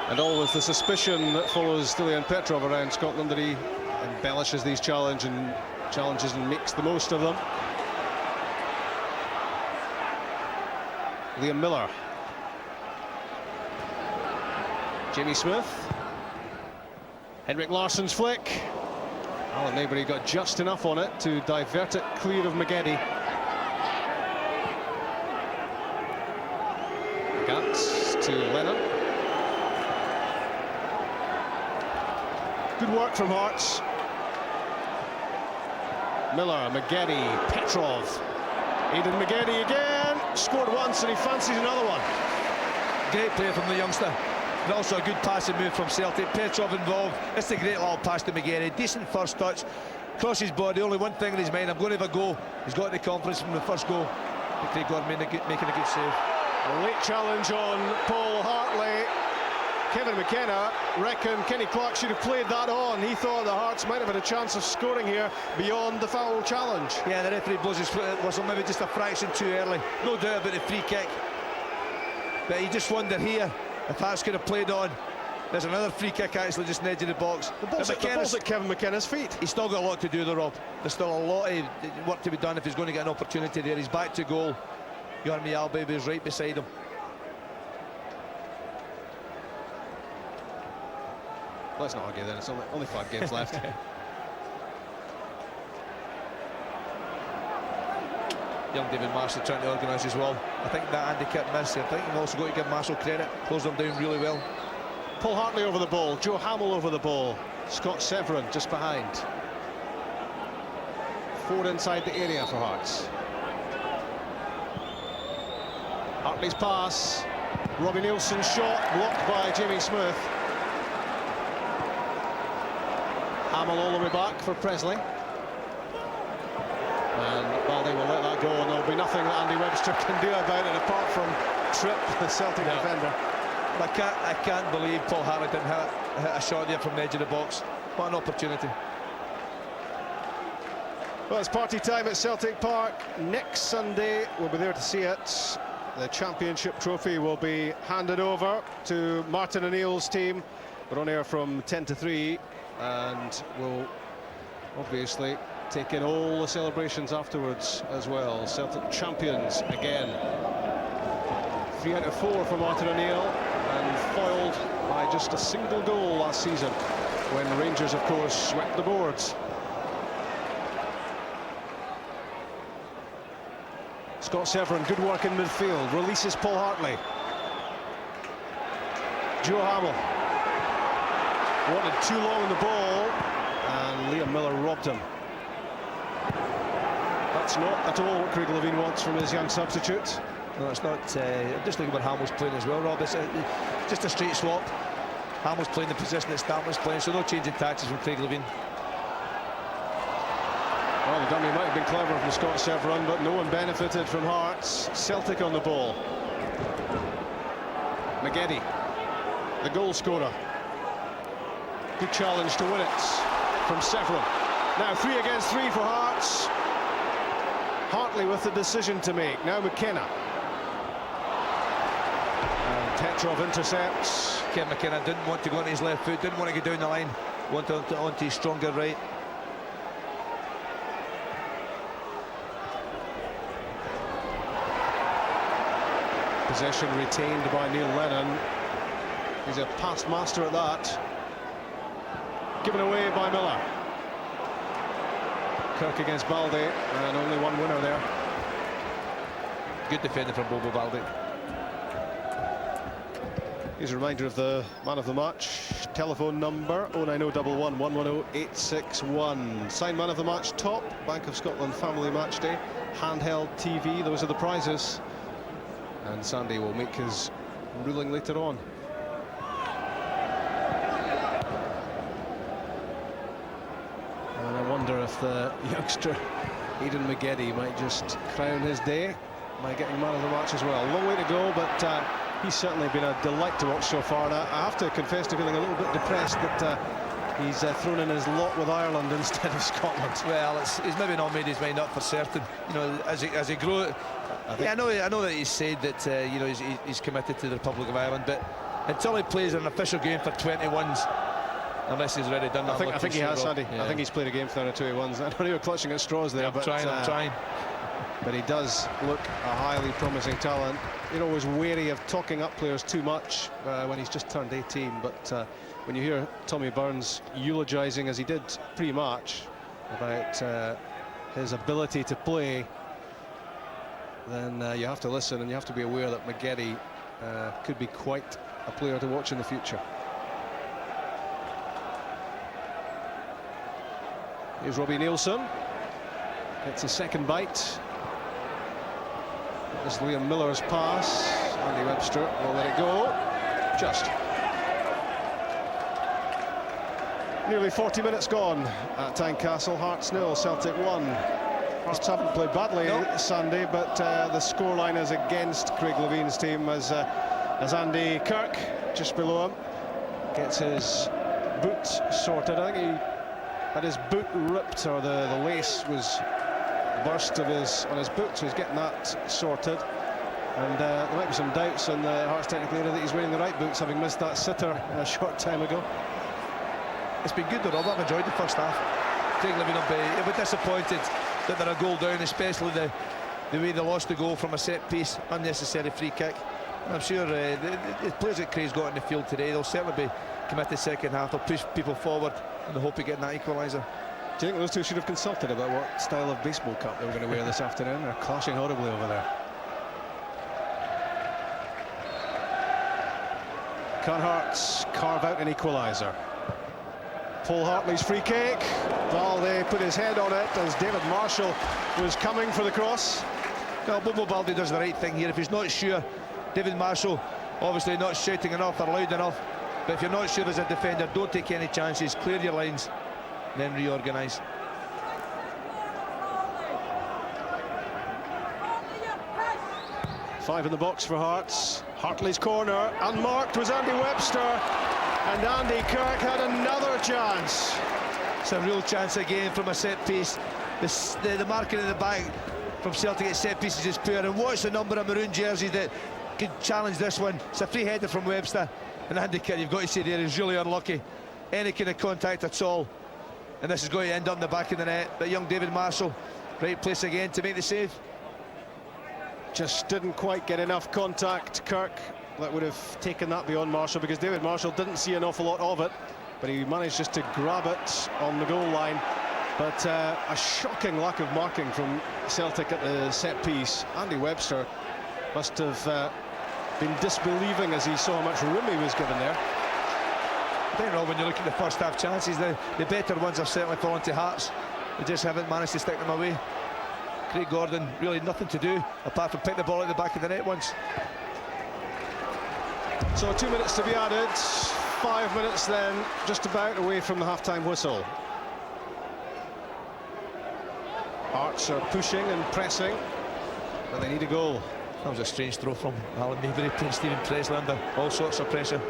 And always the suspicion that follows Stilian Petrov around Scotland that he embellishes these challenges and makes the most of them. Liam Miller. Jamie Smith. Henrik Larsson's flick. Alan Maybury got just enough on it to divert it clear of mcgeady. Gantz to Lennon. Good work from Hearts. Miller, mcgeady, Petrov. Aidan mcgeady again. Scored once and he fancies another one. Great play from the youngster. And also a good passing move from Celtic. Petrov involved. It's a great little pass to mcgeady. Decent first touch. Cross his body. Only one thing in his mind. I'm going to have a go. He's got the confidence from the first goal. Craig Gordon making a good save. A late challenge on Paul Hartley. Kevin McKenna reckoned Kenny Clark should have played that on. He thought the Hearts might have had a chance of scoring here beyond the foul challenge. Yeah, the referee blows his whistle maybe just a fraction too early. No doubt about the free kick. But he just wondered here if Hearts could have played on. There's another free kick actually just in the edge of the box. The ball's at Kevin McKenna's feet. He's still got a lot to do though, Rob. There's still a lot of work to be done if he's going to get an opportunity there. He's back to goal. Jormi Albaby is right beside him. Let's not argue then, it's only 5 games left. Young David Marshall trying to organise as well. I think that handicap miss, I think you've also got to give Marshall credit. Closed them down really well. Paul Hartley over the ball, Joe Hamill over the ball, Scott Severin just behind. 4 inside the area for Hearts. Hartley's pass, Robbie Nielsen's shot, blocked by Jamie Smith. Hamill all the way back for Presley. And Baldy will let that go, and there'll be nothing that Andy Webster can do about it apart from trip the Celtic defender. I can't believe Paul Hartley didn't hit a shot there from the edge of the box. What an opportunity. Well, it's party time at Celtic Park. Next Sunday, we'll be there to see it. The championship trophy will be handed over to Martin O'Neill's team. We're on air from 10 to 3. And we'll obviously take in all the celebrations afterwards as well. Celtic champions again. 3 out of 4 for Martin O'Neill, and foiled by just a single goal last season when Rangers, of course, swept the boards. Scott Severin, good work in midfield, releases Paul Hartley. Joe Hamill wanted too long on the ball, and Liam Miller robbed him. That's not at all what Craig Levein wants from his young substitute. No, it's not. I'm just looking at what Hamill's playing as well, Rob. It's just a straight swap. Hamill's playing the position that Stanton's playing, so no change in tactics from Craig Levein. Well, the dummy might have been clever from Scott Severin, but no one benefited from Hearts. Celtic on the ball. mcgeady, the goal scorer. Good challenge to win it from Severin. Now 3 against 3 for Hearts. Hartley with the decision to make. Now McKenna. And Petrov intercepts. Kevin McKenna didn't want to go on his left foot, didn't want to go down the line, wanted onto his stronger right. Possession retained by Neil Lennon. He's a past master at that. Given away by Miller. Kirk against Baldy, and only one winner there. Good defender from Bobo Baldy. Here's a reminder of the man of the match. Telephone number 09011 110 861. Signed man of the match top, Bank of Scotland Family Match Day. Handheld TV, those are the prizes. And Sandy will make his ruling later on. And I wonder if the youngster Aidan mcgeady might just crown his day by getting man of the match as well. Long way to go, but he's certainly been a delight to watch so far. And I have to confess to feeling a little bit depressed that he's thrown in his lot with Ireland instead of Scotland. Well, he's maybe not made his mind up for certain. You know, as he grows. Yeah, I know that he said that you know he's committed to the Republic of Ireland, but until he plays an official game for 21s, unless he's already done that. I think he has, Andy. Yeah. I think he's played a game for 21s. I know you were clutching at straws there, I'm trying. But he does look a highly promising talent. You're always wary of talking up players too much when he's just turned 18. But when you hear Tommy Burns eulogising, as he did pre-match, about his ability to play, then you have to listen, and you have to be aware that mcgeady could be quite a player to watch in the future. Here's Robbie Nielsen. It's a second bite. This is Liam Miller's pass. Andy Webster will let it go. Just. Nearly 40 minutes gone at Tynecastle. Hearts 0, Celtic 1. Hearts haven't played badly Sunday, but the scoreline is against Craig Levine's team as Andy Kirk, just below him, gets his boot sorted. I think he had his boot ripped, or the lace was burst on his boot, so he's getting that sorted. And there might be some doubts on the Hearts technical area that he's wearing the right boots, having missed that sitter a short time ago. It's been good though, Rob. I've enjoyed the first half. Craig Levine will be disappointed that they're a goal down, especially the way they lost the goal from a set piece, unnecessary free kick. I'm sure the players that Craig's got in the field today, they'll certainly be committed second half. They'll push people forward in the hope of getting that equaliser. Do you think those two should have consulted about what style of baseball cap they were going to wear this afternoon? They're clashing horribly over there. Can Hearts carve out an equaliser? Paul Hartley's free kick. Balde put his head on it as David Marshall was coming for the cross. Well, Bobo Balde does the right thing here. If he's not sure, David Marshall obviously not shouting enough or loud enough, but if you're not sure as a defender, don't take any chances, clear your lines, then reorganise. Five in the box for Hearts. Hartley's corner, unmarked was Andy Webster, and Andy Kirk had another chance. It's a real chance again from a set piece. The marking in the back from Celtic at set pieces is poor, and watch the number of maroon jerseys that could challenge this one. It's a free header from Webster, and Andy Kirk, you've got to say there, is really unlucky. Any kind of contact at all, and this is going to end up in the back of the net. But young David Marshall, right place again to make the save. Just didn't quite get enough contact, Kirk. That would have taken that beyond Marshall, because David Marshall didn't see an awful lot of it, but he managed just to grab it on the goal line. But a shocking lack of marking from Celtic at the set piece. Andy Webster must have been disbelieving as he saw how much room he was given there. I don't know, when you look at the first half chances, the better ones have certainly fallen to Hearts. They just haven't managed to stick them away. Craig Gordon, really nothing to do apart from pick the ball at the back of the net once. So 2 minutes to be added, 5 minutes then just about away from the half-time whistle. Hearts are pushing and pressing, but they need a goal. That was a strange throw from Alan Maybury, playing Stephen Presley under all sorts of pressure.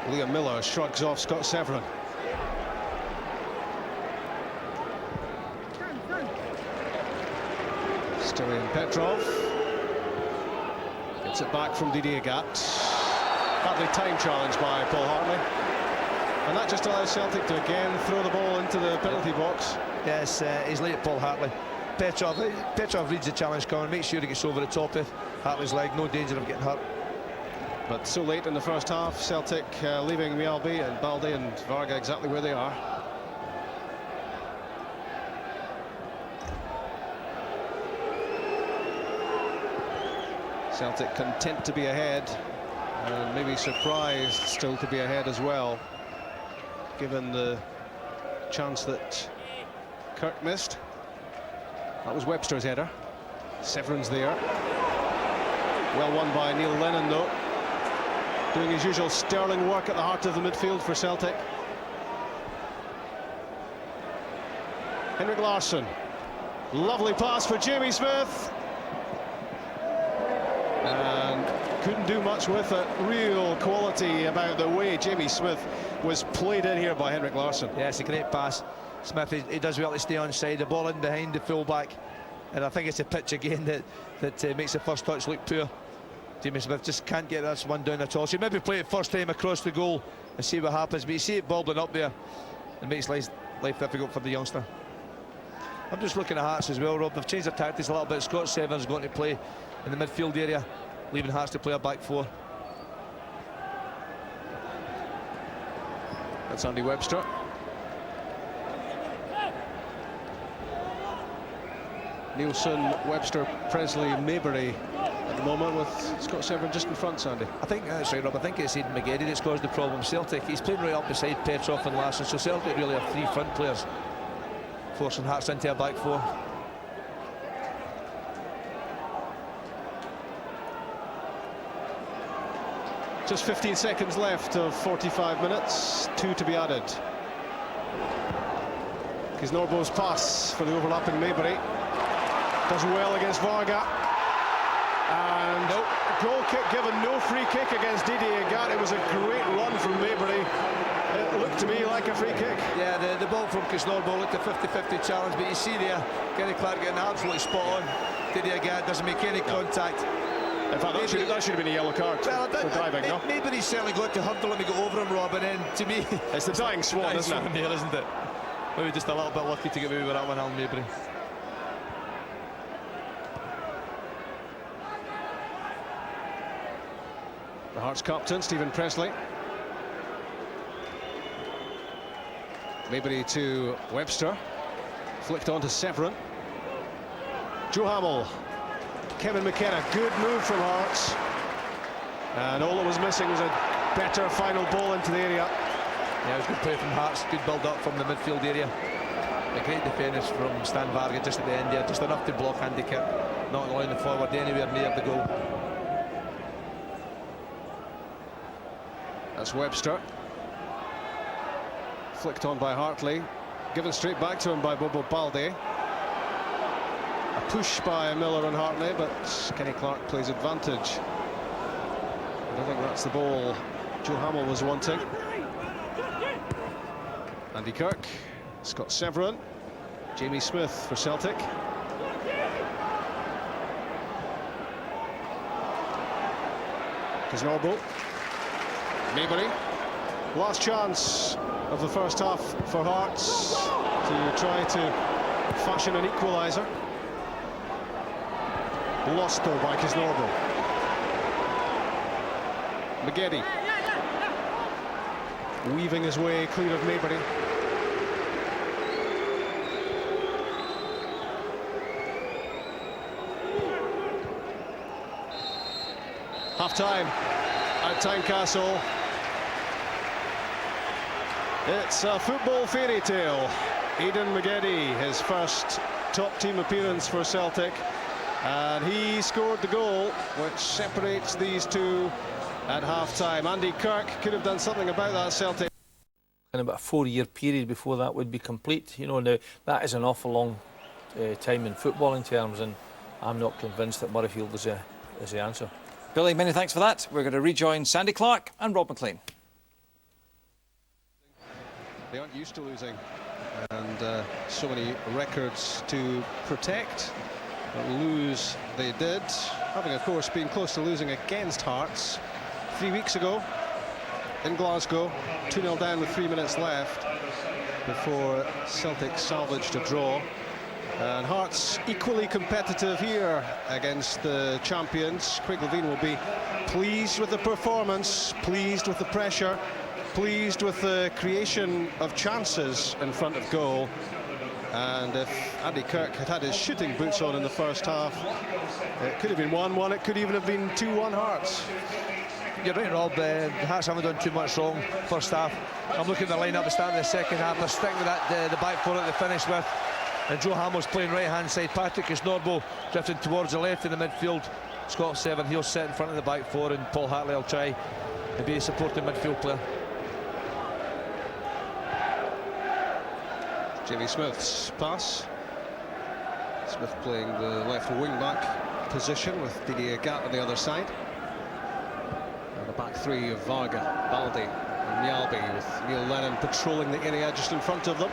Liam Miller shrugs off Scott Severin. Stilian Petrov gets it back from Didier Gat. Badly timed challenge by Paul Hartley, and that just allows Celtic to again throw the ball into the penalty box. Yes, he's late, Paul Hartley. Petrov reads the challenge coming, makes sure he gets over the top of Hartley's leg, no danger of getting hurt. But so late in the first half, Celtic leaving Mialbi and Balde and Varga exactly where they are. Celtic content to be ahead, and maybe surprised still to be ahead as well, given the chance that Kirk missed. That was Webster's header. Severin's there. Well won by Neil Lennon though, doing his usual sterling work at the heart of the midfield for Celtic. Henrik Larsson, lovely pass for Jamie Smith, and couldn't do much with it. Real quality about the way Jamie Smith was played in here by Henrik Larsson. Yeah, it's a great pass. Smith, he does well to stay on side, the ball in behind the fullback, and I think it's a pitch again that makes the first touch look poor. Jamie Smith just can't get this one down at all. So maybe play it first time across the goal and see what happens. But you see it bobbling up there, it makes life difficult for the youngster. I'm just looking at Hearts as well, Rob. They've changed their tactics a little bit. Scott Severn's going to play in the midfield area, leaving Hearts to play a back four. That's Andy Webster. Nielsen, Webster, Presley, Maybury at the moment, with Scott Severn just in front, Sandy. I think that's right, Rob. I think it's Aidan McGeady that's caused the problem. Celtic, he's playing right up beside Petrov and Larsson, so Celtic really have three front players, forcing Hearts into a back four. Just 15 seconds left of 45 minutes, 2 to be added. Norbo's pass for the overlapping Maybury does well against Varga, and goal kick given, no free kick against Didier Gat. It was a great run from Maybury. It looked to me like a free kick. Yeah, the ball from Norbo looked a 50-50 challenge, but you see there, Kenny Clark getting absolutely spot on. Didier Gat doesn't make any contact. In fact, that should have been a yellow card for diving, no? Maybe he's certainly got to hurdle him and go over him, Rob, and then to me... It's the dying swan, isn't it? There, isn't it? Maybe just a little bit lucky to get away with that one, Alan Maybury. The Hearts captain, Stephen Presley. Maybury to Webster. Flicked on to Severin. Joe Hamill. Kevin McKenna, good move from Hearts. And all that was missing was a better final ball into the area. Yeah, it was good play from Hearts, good build-up from the midfield area. A great defence from Stan Varga just at the end there, just enough to block Andy Kirk, not allowing the forward anywhere near the goal. That's Webster. Flicked on by Hartley, given straight back to him by Bobo Balde. A push by Miller and Hartley, but Kenny Clark plays advantage. I don't think that's the ball Joe Hamill was wanting. Andy Kirk, Scott Severin, Jamie Smith for Celtic. Norbo, Maybury. Last chance of the first half for Hearts to try to fashion an equaliser. Lost though by Norbo. mcgeady weaving his way clear of Maybury. Half-time at Tynecastle. It's a football fairy tale. Aidan McGeady, his first top team appearance for Celtic, and he scored the goal which separates these two at half-time. Andy Kirk could have done something about that, Celtic. In about a 4-year period before that would be complete. You know, now that is an awful long time in footballing terms, and I'm not convinced that Murrayfield is the answer. Billy, many thanks for that. We're going to rejoin Sandy Clark and Rob McLean. They aren't used to losing, and so many records to protect. But lose they did, having of course been close to losing against Hearts 3 weeks ago in Glasgow, 2-0 down with 3 minutes left before Celtic salvaged a draw. And Hearts equally competitive here against the champions. Craig Levein will be pleased with the performance, pleased with the pressure, pleased with the creation of chances in front of goal. And if Andy Kirk had had his shooting boots on in the first half, it could have been 1-1, it could even have been 2-1 Hearts. You're right, Rob. Hearts haven't done too much wrong first half. I'm looking at the line-up at the start of the second half. They're sticking with that, the back four that they finished with. And Joe Hamill's playing right-hand side. Patrick Norbo drifting towards the left in the midfield. Scott Severn, he'll sit in front of the back four, and Paul Hartley will try and be a supporting midfield player. Jamie Smith's pass. Smith playing the left wing-back position with Didier Gat on the other side. And the back three of Varga, Balde and Mjalby, with Neil Lennon patrolling the area just in front of them,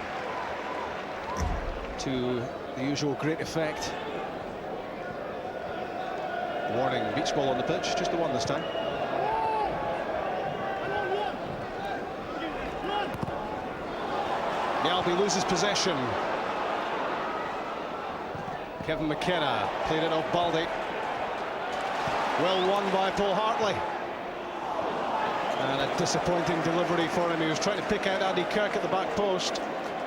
to the usual great effect. Warning, beach ball on the pitch, just the one this time. Yalby loses possession. Kevin McKenna played it off Baldy. Well won by Paul Hartley. And a disappointing delivery for him. He was trying to pick out Andy Kirk at the back post.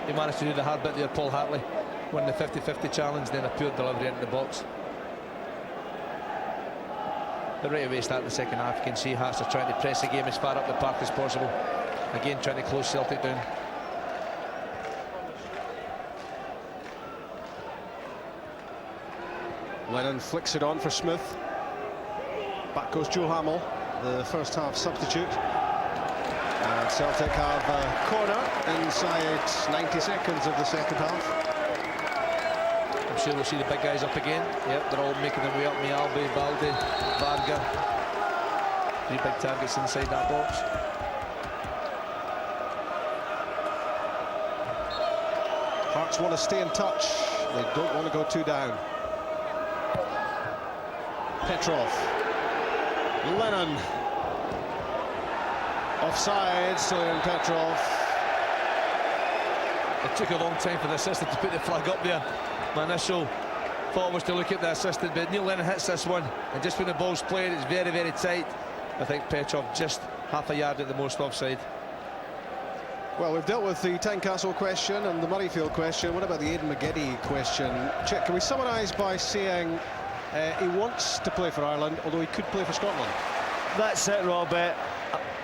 He managed to do the hard bit there, Paul Hartley. Won the 50-50 challenge, then a poor delivery into the box. But right away, start the second half, you can see Hearts are trying to press the game as far up the park as possible. Again, trying to close Celtic down. Lennon flicks it on for Smith. Back goes Joe Hamill, the first half substitute. And Celtic have a corner inside 90 seconds of the second half. I'm sure we'll see the big guys up again. Yep, they're all making their way up. Mialbi, Baldi, Varga. 3 big targets inside that box. Hearts want to stay in touch. They don't want to go 2 down. Petrov. Lennon. Offside, still in Petrov. It took a long time for the assistant to put the flag up there. My initial thought was to look at the assistant, but Neil Lennon hits this one, and just when the ball's played, it's very, very tight. I think Petrov just half a yard at the most offside. Well, we've dealt with the Tynecastle question and the Murrayfield question. What about the Aidan McGeady question? Chick, can we summarise by saying he wants to play for Ireland, although he could play for Scotland? That's it, Rob.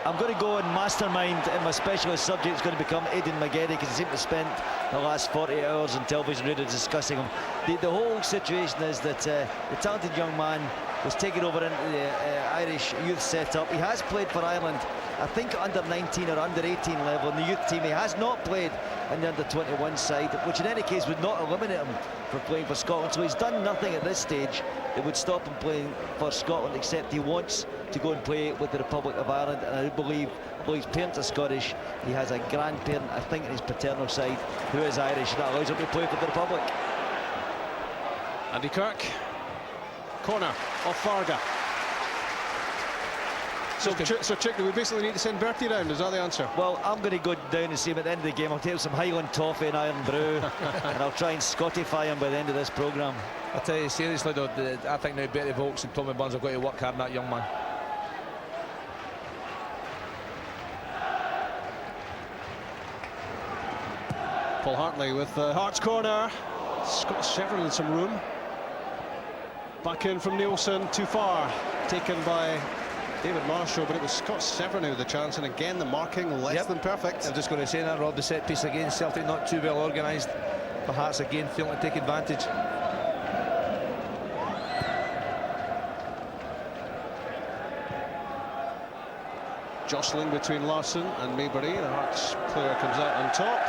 I'm going to go and mastermind, and my specialist subject is going to become Aidan McGeady, because he seemed to spend the last 48 hours on television radio discussing him. The whole situation is that the talented young man was taken over into the Irish youth setup. He has played for Ireland, I think under 19 or under 18 level in the youth team. He has not played in the under 21 side, which in any case would not eliminate him for playing for Scotland. So he's done nothing at this stage that would stop him playing for Scotland, except he wants to go and play with the Republic of Ireland. And I believe his parents are Scottish. He has a grandparent, I think, on his paternal side, who is Irish, and that allows him to play for the Republic. Andy Kirk. Corner off Varga. So Chick, do we basically need to send Bertie round? Is that the answer? Well, I'm going to go down and see him at the end of the game. I'll take some Highland toffee and iron brew, and I'll try and Scottify him by the end of this programme. I tell you seriously though, I think now Bertie Vogts and Tommy Burns have got to work hard on that young man. Paul Hartley with Hearts corner. Scott Severn in some room. Back in from Nielsen, too far. Taken by David Marshall, but it was Scott Severn who had the chance, and again the marking less than perfect. I'm just going to say that, Rob, the set piece again, Celtic not too well organised. The Hearts again failing to take advantage. Jostling between Larson and Maybury. The Hearts player comes out on top.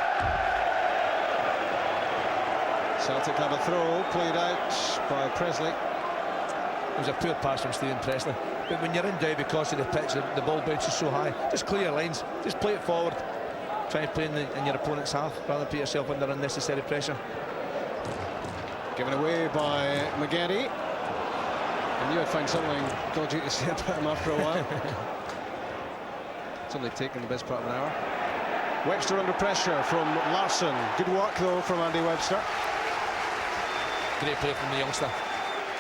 Celtic have a throw played out by Presley. It was a poor pass from Stephen Presley. But when you're in doubt because of the pitch, the ball bounces so high, just clear your lines, just play it forward. Try and play in your opponent's half rather than put yourself under unnecessary pressure. Given away by McGeady. I knew I'd find something dodgy to say about him after a while. It's only taken the best part of an hour. Webster under pressure from Larson. Good work though from Andy Webster. Great play from the youngster.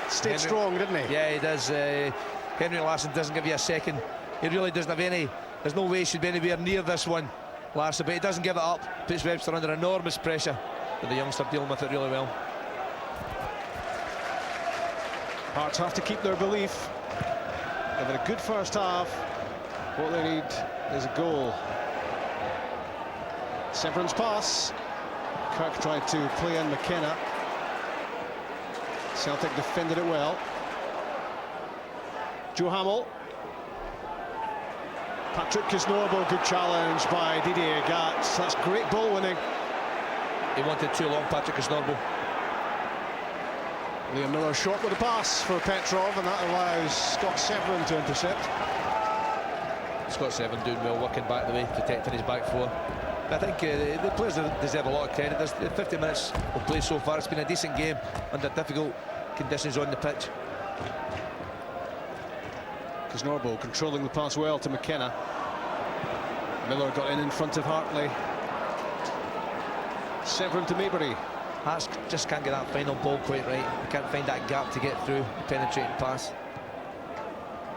Stayed strong, didn't he? Yeah, he does. Henry Larson doesn't give you a second. He really doesn't have any. There's no way he should be anywhere near this one, Larson, but he doesn't give it up. Puts Webster under enormous pressure, but the youngster dealing with it really well. Hearts have to keep their belief. They've had a good first half. What they need is a goal. Severn's pass. Kirk tried to play in McKenna. Celtic defended it well. Joe Hamill. Patrick Kisnorbo, good challenge by Didier Gatz. That's great ball winning. He wanted too long, Patrick Kisnorbo. Liam Miller short with a pass for Petrov, and that allows Scott Severn to intercept. Scott Severn doing well, working back the way, protecting his back four. I think the players deserve a lot of credit. There's 50 minutes of play so far. It's been a decent game under difficult conditions on the pitch. Kisnorbo controlling the pass well to McKenna. Miller got in front of Hartley. Severn to Maybury. Hearts just can't get that final ball quite right. They can't find that gap to get through the penetrating pass.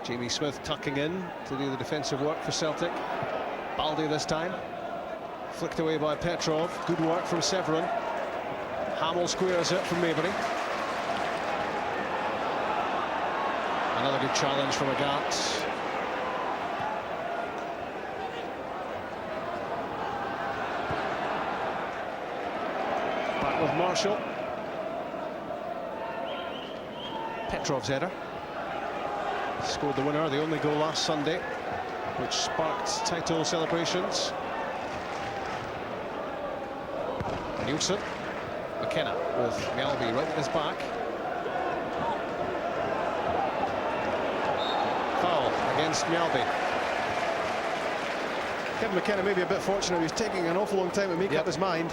Jamie Smith tucking in to do the defensive work for Celtic. Baldy this time. Flicked away by Petrov. Good work from Severin. Hamill squares it from Maybury. Another good challenge from Agat. Back with Marshall. Petrov's header. Scored the winner, the only goal last Sunday, which sparked title celebrations. Nielsen. McKenna with Melby right at his back. Foul against Melby. Kevin McKenna may be a bit fortunate. He's taking an awful long time to make up his mind.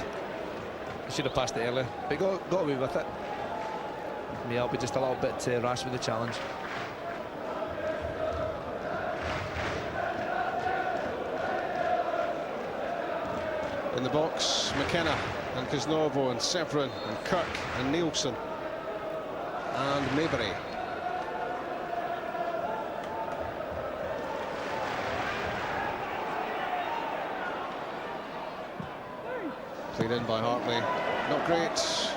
He should have passed it earlier, but got away with it. Melby just a little bit rash with the challenge. In the box, McKenna and Kisnorbo and Severin and Kirk and Nielsen and Maybury. Played in by Hartley, not great.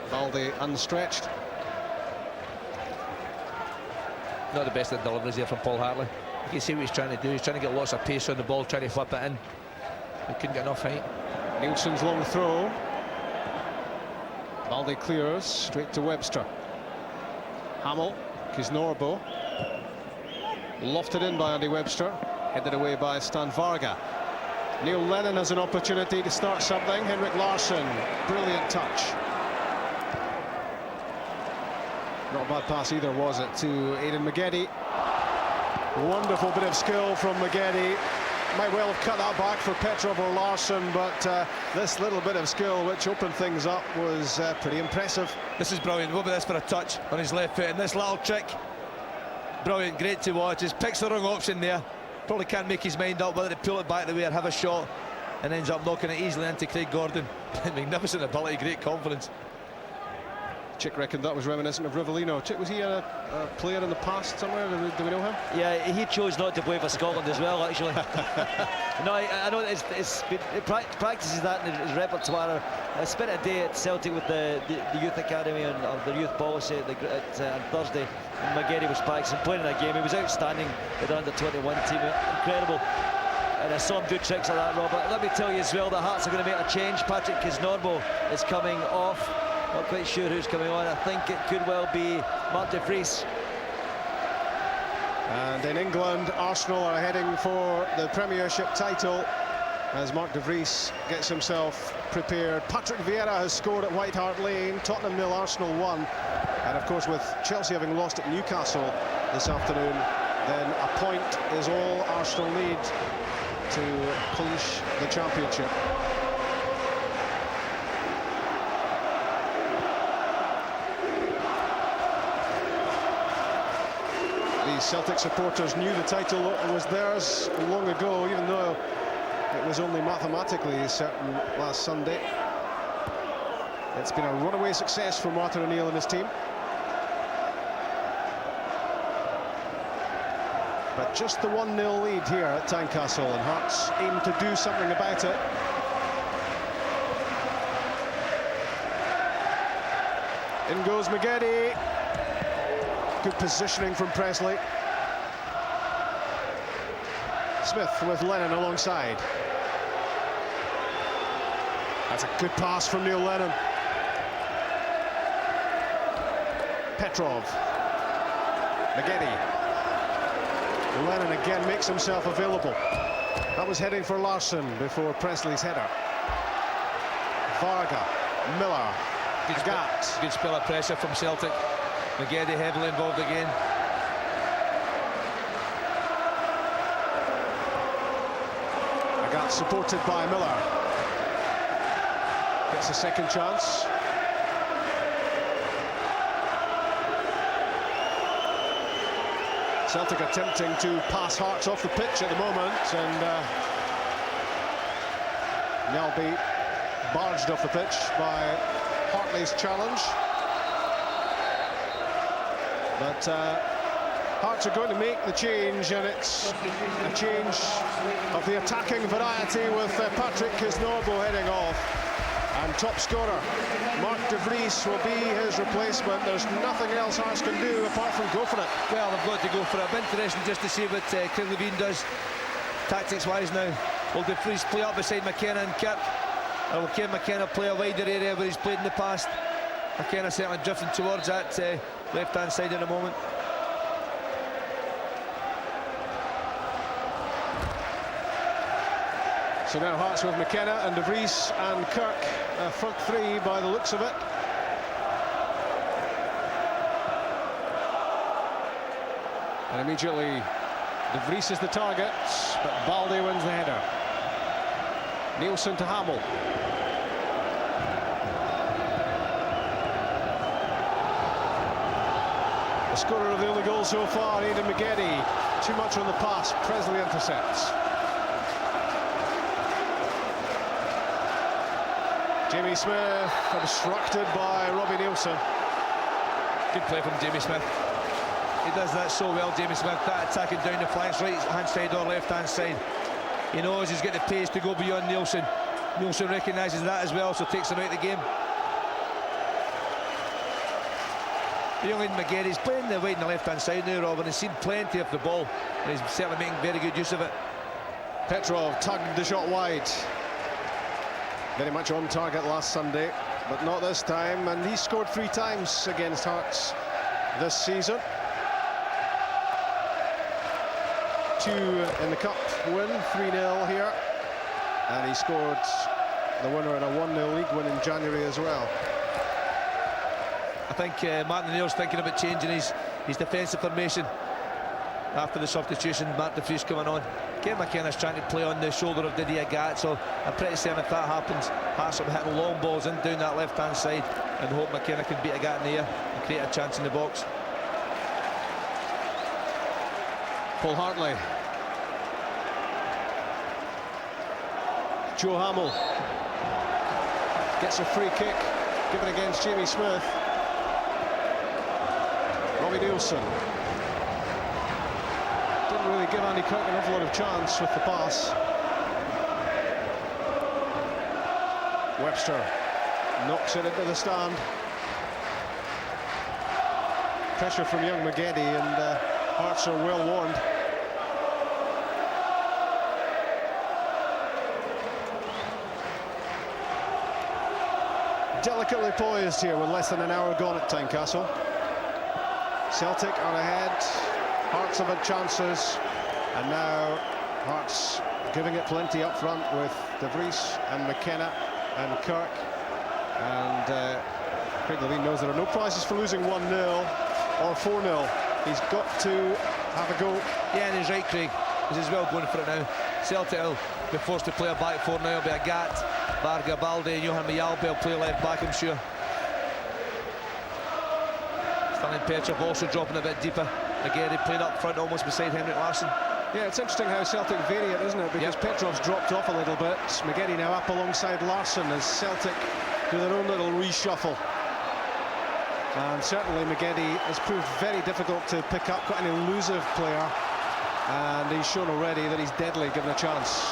Baldy unstretched. Not the best of deliveries here from Paul Hartley. You can see what he's trying to do. He's trying to get lots of pace on the ball, trying to flip it in. He couldn't get enough height. Nielsen's long throw. Baldy clears straight to Webster. Hamill, Kisnorbo. Lofted in by Andy Webster. Headed away by Stan Varga. Neil Lennon has an opportunity to start something. Henrik Larsson, brilliant touch. Not a bad pass either, was it, to Aidan mcgeady. Wonderful bit of skill from mcgeady. Might well have cut that back for Petrov or Larsson, but this little bit of skill which opened things up was pretty impressive. This is brilliant. What about this for a touch on his left foot? And this little trick, brilliant, great to watch. Just picks the wrong option there. Probably can't make his mind up whether to pull it back the way or have a shot, and ends up knocking it easily into Craig Gordon. Magnificent ability, great confidence. Chick reckoned that was reminiscent of Rivellino. Chick, was he a player in the past somewhere? Do we know him? Yeah, he chose not to play for Scotland as well, actually. No, I know he practices that in his repertoire. I spent a day at Celtic with the youth academy and the youth policy on Thursday. And mcgeady was practicing, playing in a game. He was outstanding with the under-21 team. Incredible. And I saw him do tricks like that, Robert. Let me tell you as well, the Hearts are going to make a change. Patrick Kisnorbo is coming off. Not quite sure who's coming on. I think it could well be Mark de Vries. And in England, Arsenal are heading for the Premiership title as Mark de Vries gets himself prepared. Patrick Vieira has scored at White Hart Lane. Tottenham 0, Arsenal 1. And of course, with Chelsea having lost at Newcastle this afternoon, then a point is all Arsenal need to clinch the championship. The Celtic supporters knew the title was theirs long ago, even though it was only mathematically certain last Sunday. It's been a runaway success for Martin O'Neill and his team. But just the 1-0 lead here at Tynecastle, and Hearts aim to do something about it. In goes mcgeady. Good positioning from Presley. Smith with Lennon alongside. That's a good pass from Neil Lennon. Petrov. mcgeady. Lennon again makes himself available. That was heading for Larsson before Presley's header. Varga, Miller, Agat. Good spell of pressure from Celtic. mcgeady heavily involved again. Agat supported by Miller. Gets a second chance. Celtic attempting to pass Hearts off the pitch at the moment, and now be barged off the pitch by Hartley's challenge. But Hearts are going to make the change, and it's a change of the attacking variety with Patrick Kisnorbo heading off. And top scorer Mark de Vries will be his replacement. There's nothing else Hearts can do apart from go for it. Well, they've got to go for it. I'm interested just to see what Craig Levein does tactics-wise now. Will de Vries play up beside McKenna and Kirk? Or will Kane McKenna play a wider area where he's played in the past? McKenna certainly drifting towards that left-hand side at the moment. So now Hearts with McKenna and de Vries and Kirk, front three by the looks of it. And immediately de Vries is the target, but Balde wins the header. Nielsen to Hamill. The scorer of the only goal so far, Aidan mcgeady. Too much on the pass, Presley intercepts. Jamie Smith obstructed by Robbie Nielsen. Good play from Jamie Smith. He does that so well, Jamie Smith, that attacking down the flanks, right hand side or left hand side. He knows he's got the pace to go beyond Nielsen. Nielsen recognises that as well, so takes him out of the game. The young Aidan mcgeady's playing the wide and the left hand side now, Robin. He's seen plenty of the ball, and he's certainly making very good use of it. Petrov tugged the shot wide. Very much on target last Sunday, but not this time, and he scored 3 times against Hearts this season. 2 in the cup win, 3-0 here, and he scored the winner in a 1-0 league win in January as well. I think Martin O'Neill's thinking about changing his defensive formation after the substitution, Mark de Vries coming on. Kane McKenna's trying to play on the shoulder of Didier Agat, so I'm pretty certain if that happens, Hearts will be hitting long balls in down that left-hand side and hope McKenna can beat Agat in the air and create a chance in the box. Paul Hartley. Joe Hamill gets a free kick, given against Jamie Smith. Robbie Nielsen. Didn't really give Andy Kirk an awful lot of chance with the pass. Webster knocks it into the stand. Pressure from young mcgeady, and Hearts are well warned. Delicately poised here with less than an hour gone at Tynecastle. Celtic are ahead. Hearts have had chances, and now Hearts giving it plenty up front with de Vries and McKenna and Kirk. And Craig Levein knows there are no prizes for losing 1-0 or 4-0. He's got to have a go. Yeah, and he's right, Craig. He's as well going for it now. Celtic will be forced to play a back four now. It'll be Agat, Varga, Balde, and Johan Mjalbe will play left back, I'm sure. Stalin Petrov also dropping a bit deeper. Mcgeady playing up front almost beside Henrik Larsson. Yeah, it's interesting how Celtic vary it, isn't it? Because Petrov's dropped off a little bit. mcgeady now up alongside Larsson as Celtic do their own little reshuffle. And certainly mcgeady has proved very difficult to pick up, quite an elusive player. And he's shown already that he's deadly given a chance.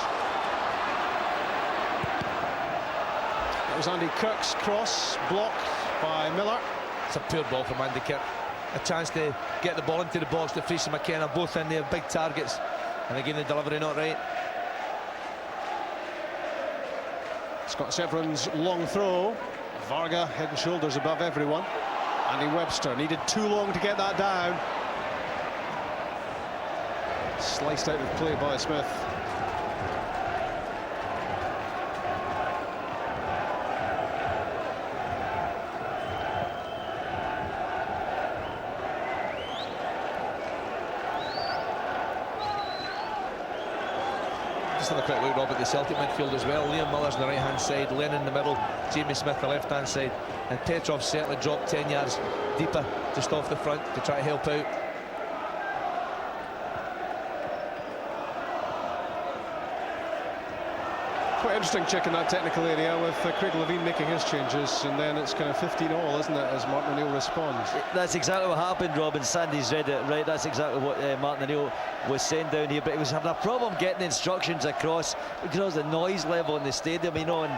It was Andy Kirk's cross, blocked by Miller. It's a poor ball from Andy Kirk. A chance to get the ball into the box. De Vries and McKenna both in there, big targets, and again the delivery not right. Scott Severin's long throw. Varga head and shoulders above everyone. Andy Webster needed too long to get that down. Sliced out of play by Smith. Just have a quick look, Rob, at the Celtic midfield as well. Liam Miller's on the right-hand side, Lennon in the middle, Jamie Smith the left-hand side, and Petrov certainly dropped 10 yards deeper just off the front to try to help out. Quite interesting check in that technical area with Craig Levein making his changes, and then it's kind of 15-all, isn't it, as Martin O'Neill responds. That's exactly what happened, Rob, and Sandy's read it right. That's exactly what Martin O'Neill was saying down here, but he was having a problem getting the instructions across because of the noise level in the stadium, you know, and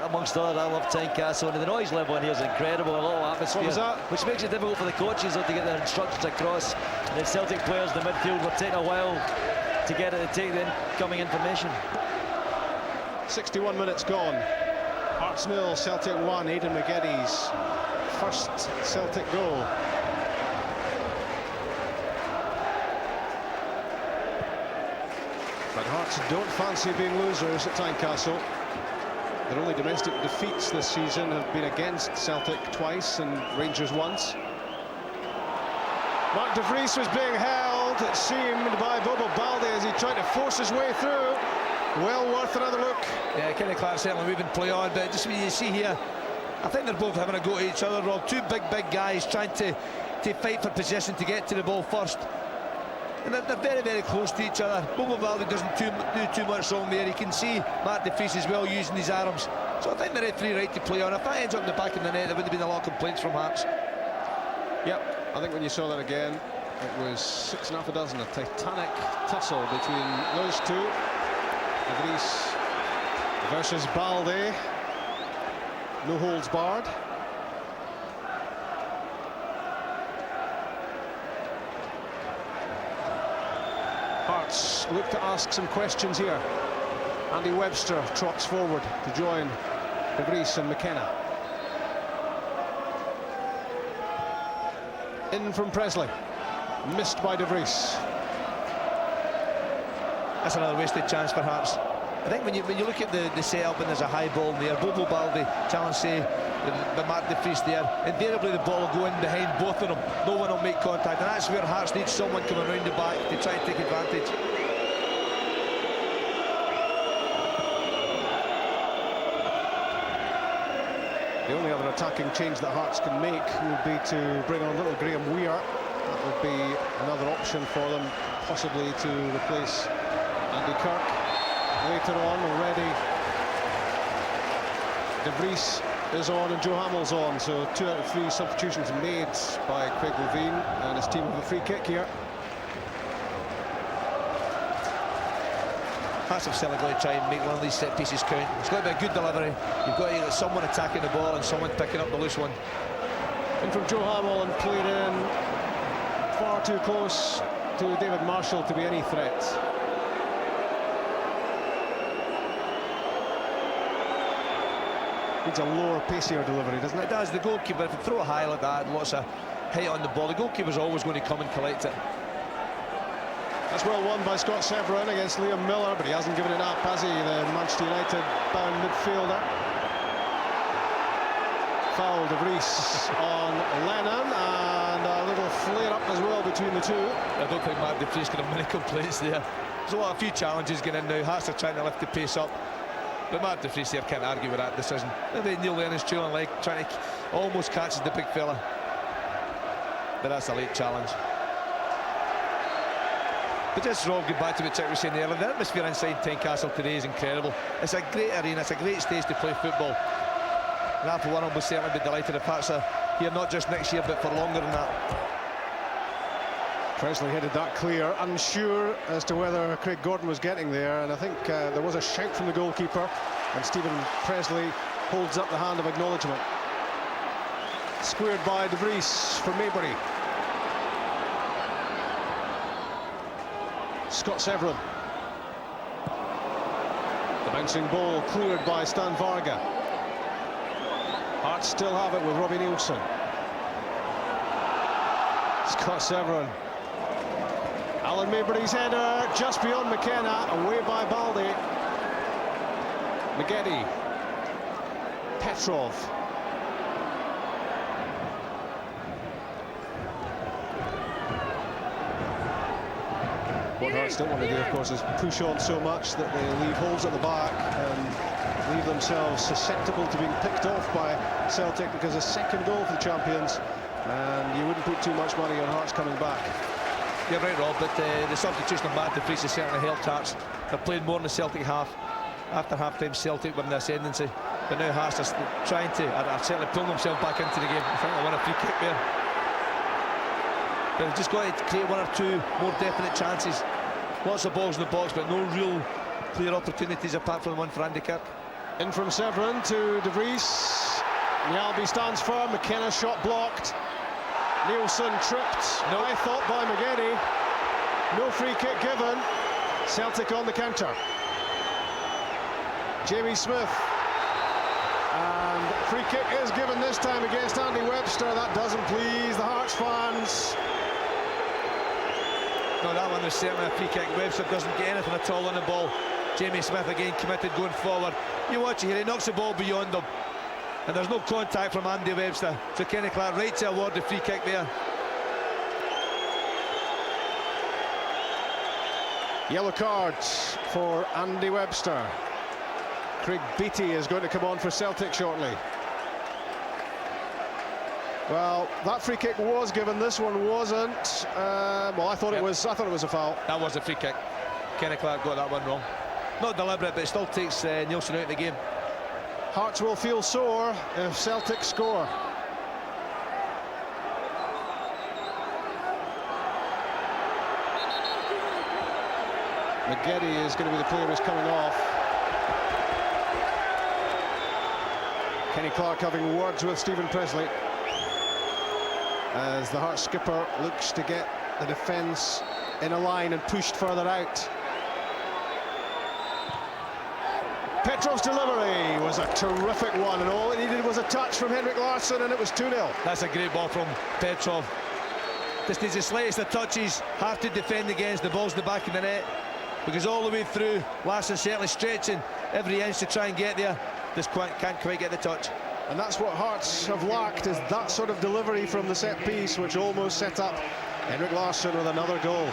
amongst others, I love Tynecastle, and the noise level in here is incredible, a lot of atmosphere. What was that? Which makes it difficult for the coaches to get their instructions across. The Celtic players in the midfield were taking a while to get it, to take the incoming information. 61 minutes gone. Hearts 0, Celtic 1. Aidan McGeady's first Celtic goal. But Hearts don't fancy being losers at Tynecastle. Their only domestic defeats this season have been against Celtic twice and Rangers once. Mark de Vries was being held, it seemed, by Bobo Balde as he tried to force his way through. Well worth another look. Yeah, Kenny Clark certainly moving play on, but just what you see here, I think they're both having a go at each other, Rob. Two big guys trying to fight for possession to get to the ball first. And they're very, very close to each other. Bobo Balde doesn't do too much wrong there. You can see Mark de Vries as well using his arms. So I think the referee right to play on. If that ends up in the back of the net, there would have been a lot of complaints from Hearts. Yep, I think when you saw that again, it was 6 1/2 dozen, a titanic tussle between those two. De Vries versus Balde. No holds barred. Hearts look to ask some questions here. Andy Webster trots forward to join De Vries and McKenna. In from Presley, missed by De Vries. That's another wasted chance for Hearts. I think when you look at the setup and there's a high ball in there, Bobo Balde challenge say the Mark de Vries there, invariably the ball will go in behind both of them. No one will make contact, and that's where Hearts need someone coming around the back to try and take advantage. The only other attacking change that Hearts can make would be to bring on little Graham Weir. That would be another option for them, possibly to replace Andy Kirk later on. Already De Vries is on and Joe Hamill's on, so 2 out of 3 substitutions made by Craig Levein and his team with a free kick here. Hearts have certainly got to try and make one of these set pieces count. It's got to be a good delivery. You've got to get someone attacking the ball and someone picking up the loose one. In from Joe Hamill and played in far too close to David Marshall to be any threat. Needs a lower, pacier delivery, doesn't it? It does. The goalkeeper, if you throw it high like that, lots of height on the ball, the goalkeeper's always going to come and collect it. That's well won by Scott Severin against Liam Miller, but he hasn't given it up, has he, the Manchester United bound midfielder. Foul De Vries on Lennon, and a little flare-up as well between the two. I don't think Mark de Vries can have many complaints there. There's a few challenges getting in now. Hearts are trying to lift the pace up, but Mark de Vries here can't argue with that decision. Maybe Neil Lennon's trailing leg, trying to almost catches the big fella, but that's a late challenge. But just Rob, get back to what Chick was saying earlier, the atmosphere inside Tynecastle today is incredible. It's a great arena, it's a great stage to play football. And I, for one, will certainly be delighted if Hearts are here not just next year but for longer than that. Presley headed that clear, unsure as to whether Craig Gordon was getting there, and I think there was a shout from the goalkeeper, and Stephen Presley holds up the hand of acknowledgement. Squared by De Vries for Maybury. Scott Severin. The bouncing ball cleared by Stan Varga. Hearts still have it with Robbie Nielsen. Scott Severin. Alan Maybury's header just beyond McKenna, away by Balde. mcgeady. Petrov. What Hearts don't want to do, of course, is push on so much that they leave holes at the back and leave themselves susceptible to being picked off by Celtic, because a second goal for the champions, and you wouldn't put too much money on Hearts coming back. You're right, Rob, but the substitution of Mark de Vries has certainly helped Hearts. They're playing more in the Celtic half. after half-time Celtic were in the ascendancy, but now Hearts are trying to, are certainly pulling themselves back into the game. I think they won a free kick there. But they've just got to create one or two more definite chances. Lots of balls in the box, but no real clear opportunities apart from the one for Andy Kirk. In from Severin to De Vries. Nialby stands firm. McKenna shot blocked. Nielsen tripped. No. I thought by mcgeady. No free kick given. Celtic on the counter. Jamie Smith. And free kick is given this time against Andy Webster. That doesn't please the Hearts fans. No, that one was certainly a free kick. Webster doesn't get anything at all on the ball. Jamie Smith again committed going forward. You watch it here, he knocks the ball beyond him. And there's no contact from Andy Webster. So Kenny Clark right to award the free kick there. Yellow cards for Andy Webster. Craig Beattie is going to come on for Celtic shortly. Well, that free kick was given. This one wasn't. Well, I thought it was. I thought it was a foul. That was a free kick. Kenny Clark got that one wrong. Not deliberate, but it still takes Nielsen out of the game. Hearts will feel sore if Celtic score. mcgeady is going to be the player who's coming off. Kenny Clark having words with Stephen Presley as the Hearts skipper looks to get the defence in a line and pushed further out. Petrov's delivery was a terrific one, and all it needed was a touch from Henrik Larsson, and it was 2-0. That's a great ball from Petrov. Just needs the slightest of touches, hard to defend against. The ball's in the back of the net, because all the way through, Larsson certainly stretching every inch to try and get there. Just can't quite get the touch. And that's what Hearts have lacked, is that sort of delivery from the set piece, which almost set up Henrik Larsson with another goal.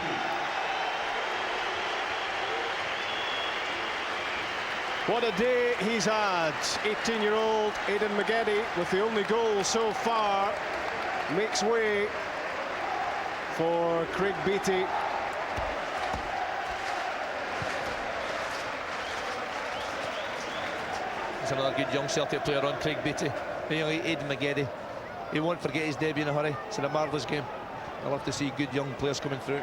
What a day he's had. 18-year-old Aidan mcgeady, with the only goal so far, makes way for Craig Beattie. There's another good young Celtic player on, Craig Beattie. Really, Aidan mcgeady. He won't forget his debut in a hurry. It's a marvellous game. I love to see good young players coming through.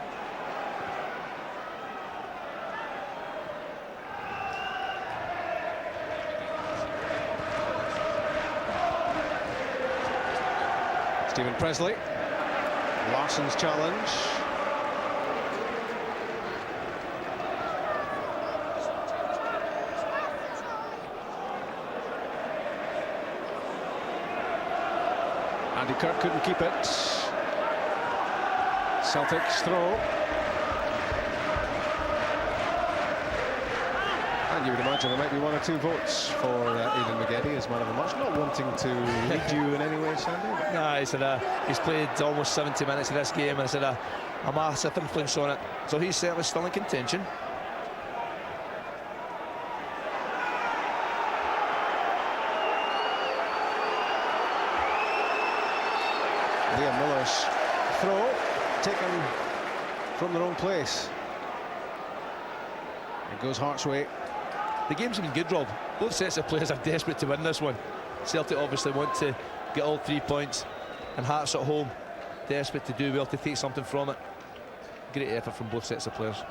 Stephen Presley. Larsson's challenge. Andy Kirk couldn't keep it. Celtic's throw. And you would imagine there might be one or two votes for Aidan mcgeady as man of the match. Not wanting to lead you in any way, Sandy. No, he's played almost 70 minutes of this game and he's had a massive influence on it. So he's certainly still in contention. Liam Miller's throw taken from their own place. It goes Hearts' way. The game's been good, Rob. Both sets of players are desperate to win this one. Celtic obviously want to get all 3 points, and Hearts at home desperate to do well, to take something from it. Great effort from both sets of players.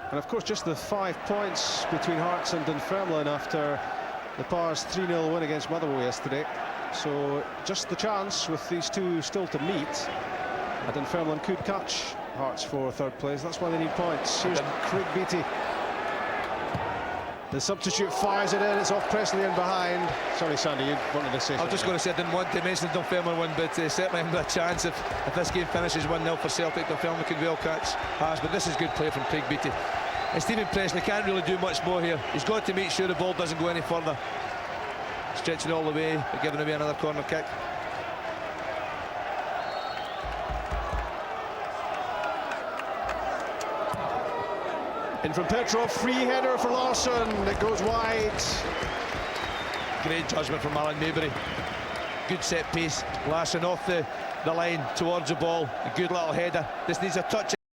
And of course, just the 5 points between Hearts and Dunfermline after the Pars 3-0 win against Motherwell yesterday. So just the chance with these two still to meet, and Dunfermline could catch Hearts for third place. That's why they need points. Here's Craig Beattie. The substitute fires it in. It's off Presley in behind. Sorry, Sandy, you wanted to say something. I was just going to say I didn't want to mention the Dunfermline win, but certainly have a chance if this game finishes 1-0 for Celtic. Dunfermline could well catch Hearts, but this is good play from Craig Beattie. And Stephen Presley can't really do much more here. He's got to make sure the ball doesn't go any further. Stretching all the way, but giving away another corner kick. In from Petrov, free header for Larsson. It goes wide. Great judgment from Alan Maybury. Good set piece. Larsson off the line towards the ball. A good little header. This needs a touch.